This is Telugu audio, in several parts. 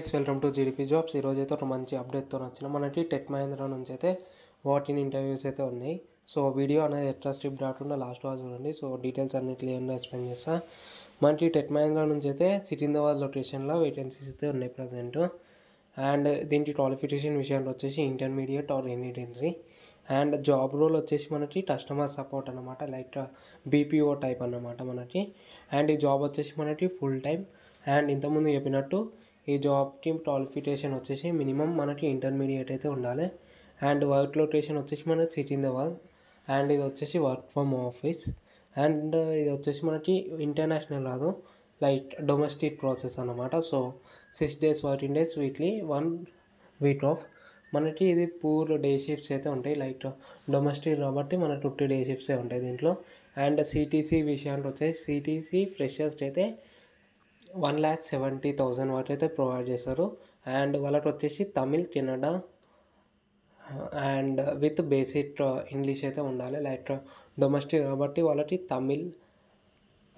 Guys, welcome to GDP jobs. ఈరోజు అయితే ఒక మంచి అప్డేట్తో వచ్చిన మనకి టెక్ మహేంద్ర నుంచి అయితే వాటిని ఇంటర్వ్యూస్ అయితే ఉన్నాయి. సో వీడియో అనేది ఎట్లా స్ట్రిప్ రాకుండా లాస్ట్ రోజు చూడండి. సో డీటెయిల్స్ అన్ని క్లియర్గా ఎక్స్ప్లెయిన్ చేస్తా. మనకి టెక్ మహేంద్ర నుంచి అయితే సికింద్రాబాద్ లొకేషన్లో వేకెన్సీస్ అయితే ఉన్నాయి ప్రజెంట్. అండ్ దీనికి క్వాలిఫికేషన్ విషయంలో వచ్చేసి intermediate or any degree. And job role వచ్చేసి మనకి కస్టమర్ సపోర్ట్ అనమాట, లైక్ బీపీఓ టైప్ అన్నమాట మనకి. అండ్ ఈ జాబ్ వచ్చేసి మనకి ఫుల్ టైం. అండ్ ఇంతకుముందు చెప్పినట్టు ఈ జాబ్కి క్వాలిఫికేషన్ వచ్చేసి మినిమం మనకి ఇంటర్మీడియట్ అయితే ఉండాలి. అండ్ వర్క్ లొకేషన్ వచ్చేసి మనకి సికింద్రాబాద్. అండ్ ఇది వచ్చేసి వర్క్ ఫ్రమ్ ఆఫీస్. అండ్ ఇది వచ్చేసి మనకి ఇంటర్నేషనల్ రాదు, లైక్ డొమెస్టిక్ ప్రాసెస్ అన్నమాట. So 6 days working days, weekly 1 week off. మనకి ఇది పూర్ డే షిఫ్ట్స్ అయితే ఉంటాయి, లైక్ డొమెస్టిక్ కాబట్టి మనకు 2 డే షిఫ్ట్సే ఉంటాయి దీంట్లో. అండ్ సిటీసీ విషయానికి వచ్చేసి సిటీసీ ఫ్రెషర్స్కి అయితే 1,70,000 వరకు అయితే ప్రొవైడ్ చేస్తారు. అండ్ వాళ్ళకి వచ్చేసి Tamil, Canada and with basic English అయితే ఉండాలి. లైక్ డొమెస్టిక్ కాబట్టి వాళ్ళకి Tamil,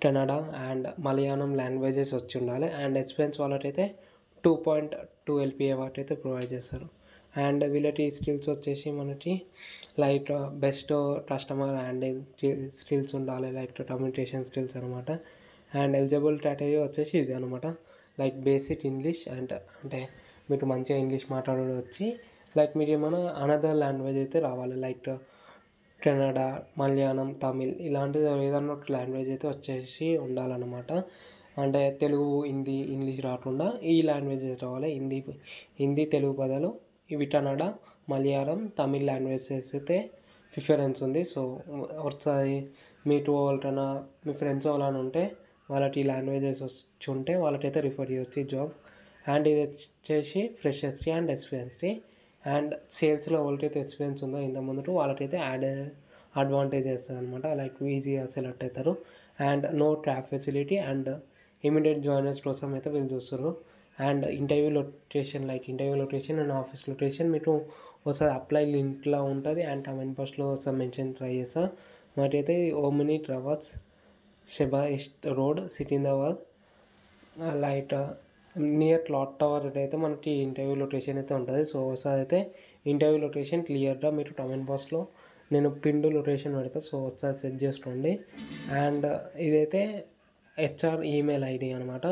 Canada and Malayalam languages వచ్చి ఉండాలి. అండ్ ఎక్స్పీరియన్స్ వాళ్ళకైతే 2.2 LPA వరకు అయితే ప్రొవైడ్ చేస్తారు. అండ్ వీళ్ళకి స్కిల్స్ వచ్చేసి మనకి like best customer handling skills ఉండాలి, లైక్ కమ్యూనికేషన్ స్కిల్స్ అనమాట. అండ్ ఎలిజిబుల్ క్రైటీరియా వచ్చేసి ఇది అనమాట, లైక్ బేసిక్ ఇంగ్లీష్. అండ్ అంటే మీకు మంచిగా ఇంగ్లీష్ మాట్లాడడం వచ్చి, లైక్ మీరు ఏమైనా అనదర్ లాంగ్వేజ్ అయితే రావాలి, లైక్ కన్నడ, మలయాళం, తమిళ్ ఇలాంటిది ఏదన్నా ఒక లాంగ్వేజ్ అయితే వచ్చేసి ఉండాలన్నమాట. అంటే తెలుగు, హిందీ, ఇంగ్లీష్ రాకుండా ఈ లాంగ్వేజెస్ రావాలి. హిందీ తెలుగు పదాలు ఇవి, కన్నడ, మలయాళం, తమిళ్ లాంగ్వేజెస్ అయితే ప్రిఫరెన్స్ ఉంది. సో ఒకసారి మీకు ఎవరికైనా మీ ఫ్రెండ్స్ ఎవరైనా ఉంటే వాళ్ళకి ఈ లాంగ్వేజెస్ వచ్చి ఉంటే వాళ్ళకైతే రిఫర్ చేయొచ్చు ఈ జాబ్. అండ్ ఇది వచ్చేసి ఫ్రెషర్స్కి అండ్ ఎక్స్పీరియన్స్కి. అండ్ సేల్స్లో ఎవరికైతే ఎక్స్పీరియన్స్ ఉందో ఇంతకుముందు వాళ్ళకైతే అడ్వాంటేజ్ చేస్తుంది అనమాట, లైక్ ఈజీగా సెలెక్ట్ అవుతారు. And no trap facility and immediate joiners కోసం అయితే వీళ్ళు చూస్తారు. And interview location and office location మీకు ఒకసారి అప్లై లింక్లో ఉంటుంది. అండ్ కమెంట్ బాక్స్లో ఒకసారి మెన్షన్ ట్రై చేస్తా. మాకైతే ఓమినీ ట్రావెల్స్, షెబా east road, Secunderabad, like near clock tower అయితే మనకి ఇంటర్వ్యూ లొకేషన్ అయితే ఉంటుంది. సో ఒకసారి అయితే ఇంటర్వ్యూ లొకేషన్ క్లియర్గా మీరు కమెంట్ బాక్స్లో నేను పిండు లొకేషన్ పెడతాను, సో ఒకసారి సెట్ చేసుకోండి. అండ్ ఇదైతే హెచ్ఆర్ ఈమెయిల్ ఐడి అనమాట.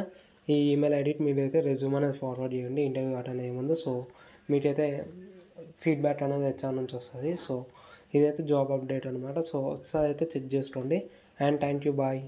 ఈ ఈమెయిల్ ఐడికి మీరైతే రెజ్యూమ్ అనేది ఫార్వర్డ్ చేయండి ఇంటర్వ్యూ అటెండ్ అయ్యే ముందు. సో మీకైతే ఫీడ్బ్యాక్ అనేది హెచ్ఆర్ నుంచి వస్తుంది. సో ఇదైతే జాబ్ అప్డేట్ అనమాట. సో ఒకసారి అయితే చెక్ చేసుకోండి. And thank you, bye.